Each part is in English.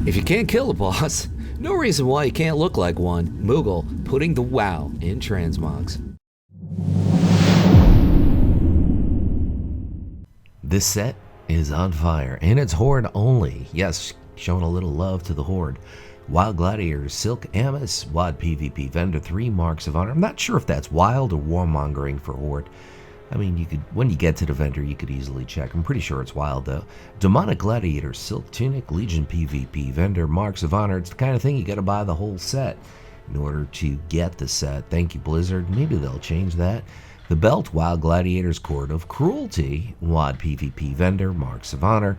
If you can't kill a boss, no reason why you can't look like one. Moogle putting the wow in transmogs. This set is on fire, and it's Horde only. Yes, showing a little love to the Horde. Wild Gladiators, Silk Amos, WoD PvP Vendor, 3 Marks of Honor. I'm not sure if that's wild or warmongering for Horde. I mean, you could, when you get to the vendor, you could easily check. I'm pretty sure it's wild, though. Demonic Gladiator, Silk Tunic, Legion PvP Vendor, Marks of Honor. It's the kind of thing you gotta buy the whole set in order to get the set. Thank you, Blizzard. Maybe they'll change that. The Belt, Wild Gladiators, Court of Cruelty, WoD PvP Vendor, Marks of Honor.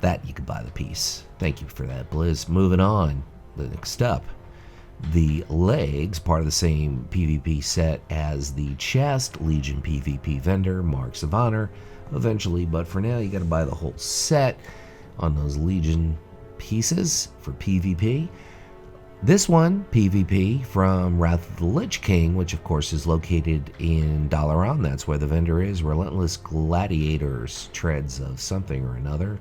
That you could buy the piece. Thank you for that, Blizz. Moving on, the next up. The legs, part of the same PvP set as the chest, Legion PvP Vendor, Marks of Honor, eventually, but for now you gotta buy the whole set on those Legion pieces for PvP. This one, PvP, from Wrath of the Lich King, which of course is located in Dalaran. That's where the vendor is. Relentless Gladiators, Treads of something or another.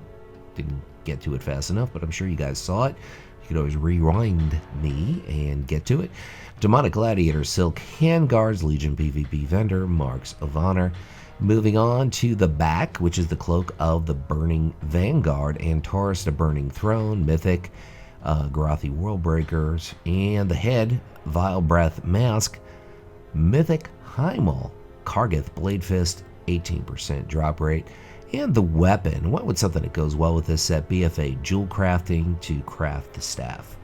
Didn't get to it fast enough, but I'm sure you guys saw it. You could always rewind me and get to it. Demonic Gladiator, Silk Handguards, Legion PvP Vendor, Marks of Honor. Moving on to the back, which is the Cloak of the Burning Vanguard, Antaurus the Burning Throne, Mythic, Garathi Worldbreakers, and the head, Vile Breath Mask, Mythic Hymal, Kargith Blade Fist, 18% drop rate. And the weapon, what would something that goes well with this set? BFA jewel crafting to craft the staff.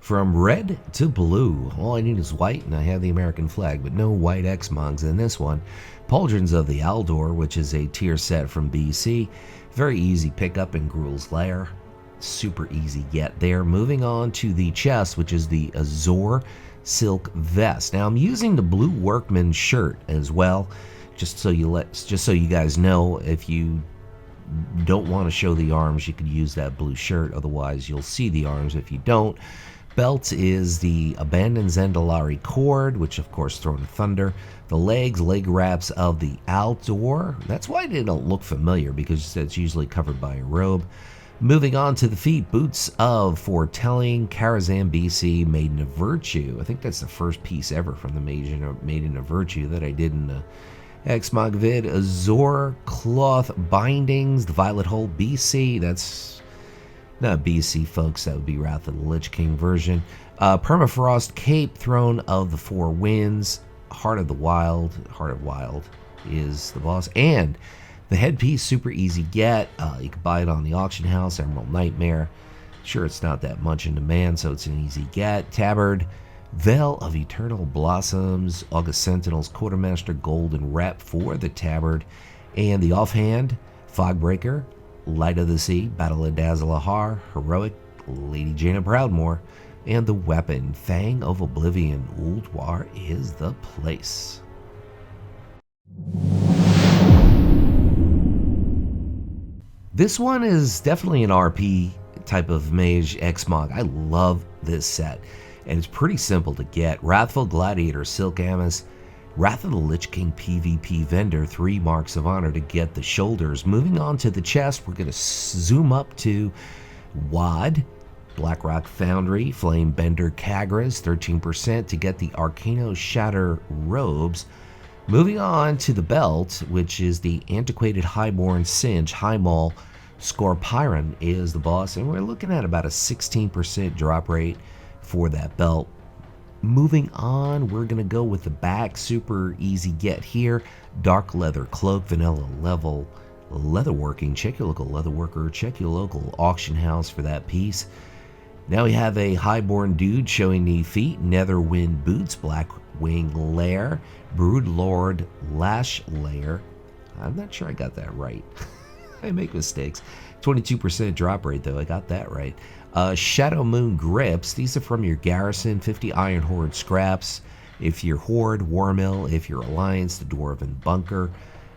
From red to blue, all I need is white, and I have the American flag, but no white xmogs in this one. Pauldrons of the Aldor, which is a tier set from BC. Very easy pickup in Gruul's Lair. Super easy get there. Moving on to the chest, which is the Azor Silk Vest. Now I'm using the blue workman shirt as well, just so you guys know. If you don't want to show the arms, you could use that blue shirt, otherwise you'll see the arms if you don't. Belt is the Abandoned Zendalari Cord, which of course Throne of Thunder. The legs, leg wraps of the Aldor. That's why they don't look familiar, because it's usually covered by a robe. Moving on to the feet, boots of Foretelling, Karazhan BC, Maiden of Virtue. I think that's the first piece ever from the Maiden of Virtue that I did in the xmog vid. Azor Cloth Bindings, the Violet Hole BC. That's not BC, folks. That would be Wrath of the Lich King version. Permafrost Cape, Throne of the Four Winds, Heart of Wild is the boss. And the headpiece, super easy get. You can buy it on the auction house, Emerald Nightmare. Sure, it's not that much in demand, so it's an easy get. Tabard, Veil of Eternal Blossoms, August Sentinels, Quartermaster Golden Rep for the Tabard. And the offhand, Fogbreaker, Light of the Sea, Battle of Dazalahar, Heroic, Lady Jaina Proudmoore. And the weapon, Fang of Oblivion, Ultoir is the place. This one is definitely an RP type of mage xmog. I love this set, and it's pretty simple to get. Wrathful Gladiator, Silk Amos, Wrath of the Lich King PvP Vendor, 3 Marks of Honor to get the shoulders. Moving on to the chest, we're going to zoom up to WoD, Blackrock Foundry, Flame Bender Kagras, 13% to get the Arcano Shatter robes. Moving on to the belt, which is the Antiquated Highborn Singe, Hymal Scorpiron is the boss, and we're looking at about a 16% drop rate for that belt. Moving on, we're going to go with the back, super easy get here. Dark Leather Cloak, Vanilla Level Leatherworking, check your local leatherworker, check your local auction house for that piece. Now we have a Highborn dude showing the feet, Netherwind Boots, Blackwing Lair, Broodlord Lash Lair. I'm not sure I got that right. I make mistakes. 22% drop rate though, I got that right. Shadow Moon Grips, these are from your Garrison, 50 Iron Horde Scraps. If you're Horde, Warmill. If you're Alliance, the Dwarven Bunker.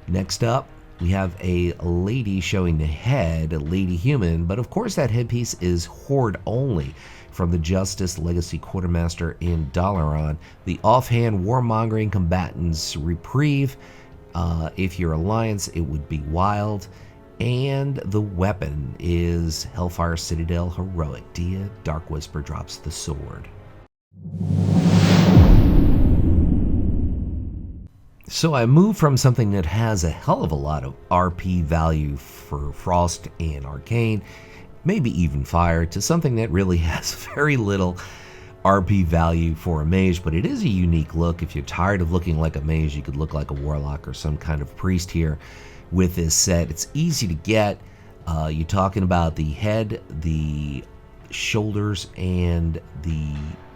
Next up, we have a lady showing the head, a lady human, but of course that headpiece is Horde only. From the Justice Legacy Quartermaster in Dalaran. The offhand Warmongering Combatants Reprieve, If you're Alliance, it would be Wild. And the weapon is Hellfire Citadel Heroic. Dia Dark Whisper drops the sword. So I moved from something that has a hell of a lot of RP value for Frost and Arcane, maybe even Fire, to something that really has very little RP value for a mage, but it is a unique look. If you're tired of looking like a mage, you could look like a warlock or some kind of priest here with this set. It's easy to get. You're talking about the head, the shoulders, and the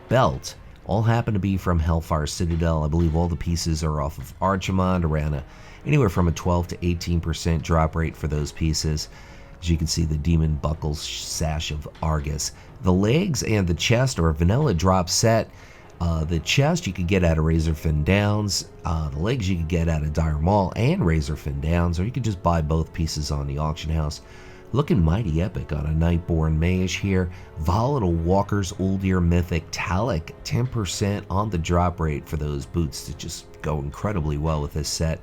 belt all happen to be from Hellfire Citadel. I believe all the pieces are off of Archimond, around anywhere from a 12 to 18% drop rate for those pieces. As you can see, the Demon Buckles Sash of Argus. The legs and the chest are a vanilla drop set. The chest you could get out of Razorfin Downs. The legs you could get out of Dire Maul and Razorfin Downs, or you could just buy both pieces on the auction house. Looking mighty epic on a Nightborn Mage here. Volatile Walkers, Ultoir Mythic, Talic, 10% on the drop rate for those boots that just go incredibly well with this set.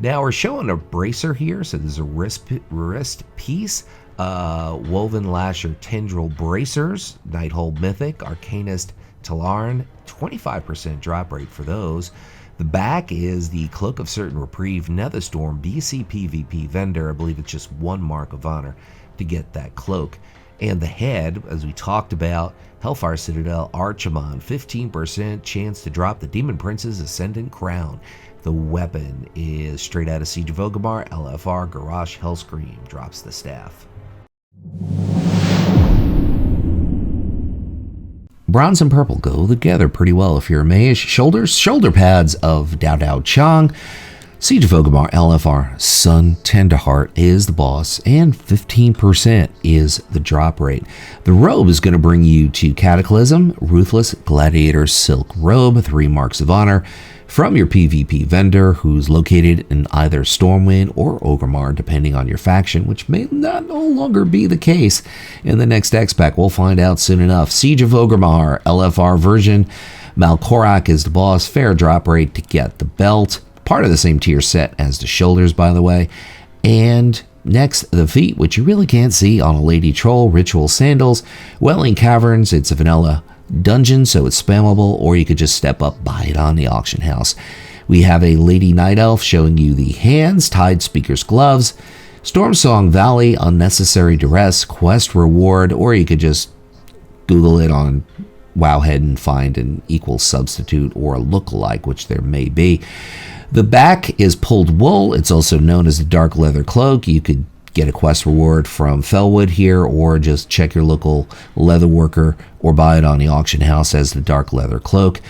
Now we're showing a bracer here, so there's a wrist piece. Woven Lasher Tendril Bracers, Nighthold Mythic, Arcanist Talarn, 25% drop rate for those. The back is the Cloak of Certain Reprieve Netherstorm BC PvP vendor. I believe it's just 1 mark of honor to get that cloak. And the head, as we talked about, Hellfire Citadel Archimond, 15% chance to drop the Demon Prince's Ascendant Crown. The weapon is straight out of Siege of Orgrimmar, LFR Garrosh Hellscream drops the staff. Bronze and purple go together pretty well if you're a mage. Shoulder pads of Dao Dao Chang. Siege of Orgrimmar, LFR, Sun Tenderheart is the boss, and 15% is the drop rate. The robe is going to bring you to Cataclysm, Ruthless Gladiator Silk Robe, 3 marks of honor, from your PvP vendor, who's located in either Stormwind or Orgrimmar, depending on your faction, which may not no longer be the case in the next X-Pac. We'll find out soon enough. Siege of Orgrimmar, LFR version. Malkorak is the boss. Fair drop rate to get the belt. Part of the same tier set as the shoulders, by the way. And next, the feet, which you really can't see on a Lady Troll. Ritual Sandals. Welling Caverns, it's a vanilla dungeon, so it's spammable, or you could just step up, buy it on the auction house. We have a Lady Night Elf showing you the hands, Tide Speaker's Gloves, Stormsong Valley, Unnecessary Duress, Quest Reward, or you could just Google it on Wowhead and find an equal substitute or a look-alike, which there may be. The back is pulled wool. It's also known as the Dark Leather Cloak. You could get a quest reward from Felwood here, or just check your local leather worker, or buy it on the auction house as the Dark Leather Cloak.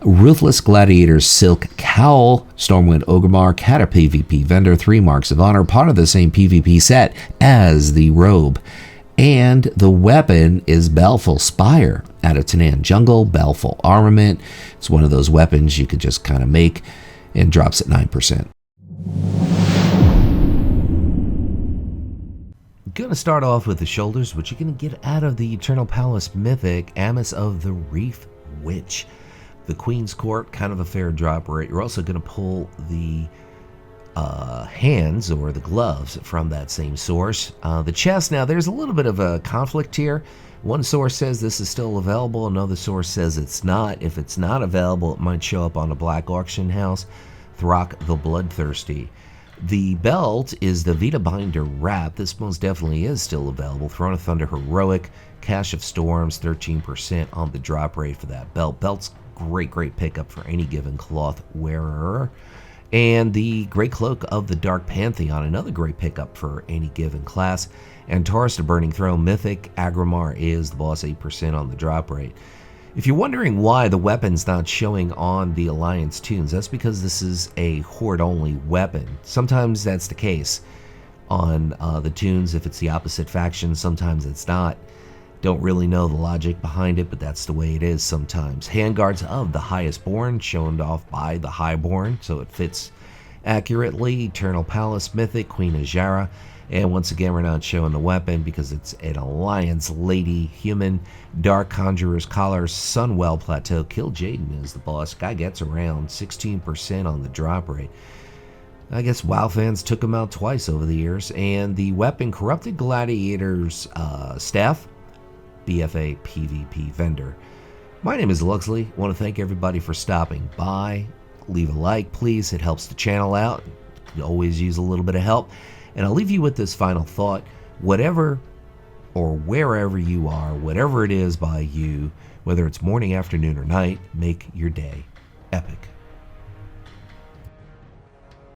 Ruthless Gladiator Silk Cowl, Stormwind Orgrimmar, Cata PvP vendor, 3 marks of honor, part of the same PvP set as the robe. And the weapon is Baleful Spire out of Tanan Jungle, Baleful Armament. It's one of those weapons you could just kind of make, and drops at 9%. Gonna start off with the shoulders, which you're gonna get out of the Eternal Palace Mythic, Amos of the Reef Witch. The Queen's Court, kind of a fair drop rate. You're also gonna pull the hands or the gloves from that same source. The chest, now there's a little bit of a conflict here. One source says this is still available, another source says it's not. If it's not available, it might show up on a black auction house. Throck the Bloodthirsty. The belt is the Vita Binder Wrap. This most definitely is still available. Throne of Thunder Heroic, Cache of Storms, 13% on the drop rate for that belt. Belt's great pickup for any given cloth wearer. And the Great Cloak of the Dark Pantheon, another great pickup for any given class. And Taurus the Burning Throne Mythic, Agrimar is the boss, 8% on the drop rate. If you're wondering why the weapon's not showing on the Alliance tunes, that's because this is a Horde-only weapon. Sometimes that's the case on the tunes if it's the opposite faction, sometimes it's not. Don't really know the logic behind it, but that's the way it is sometimes. Handguards of the Highestborn, shown off by the Highborn, so it fits accurately. Eternal Palace Mythic, Queen Azshara. And once again, we're not showing the weapon because it's an Alliance Lady Human. Dark Conjurer's Collar, Sunwell Plateau. Kill Jaden is the boss. Guy gets around 16% on the drop rate. I guess WoW fans took him out twice over the years, and the Weapon Corrupted Gladiators staff, BFA PvP vendor. My name is Luxeley. I want to thank everybody for stopping by. Leave a like, please. It helps the channel out. You always use a little bit of help. And I'll leave you with this final thought. Whatever or wherever you are, whatever it is by you, whether it's morning, afternoon, or night, make your day epic.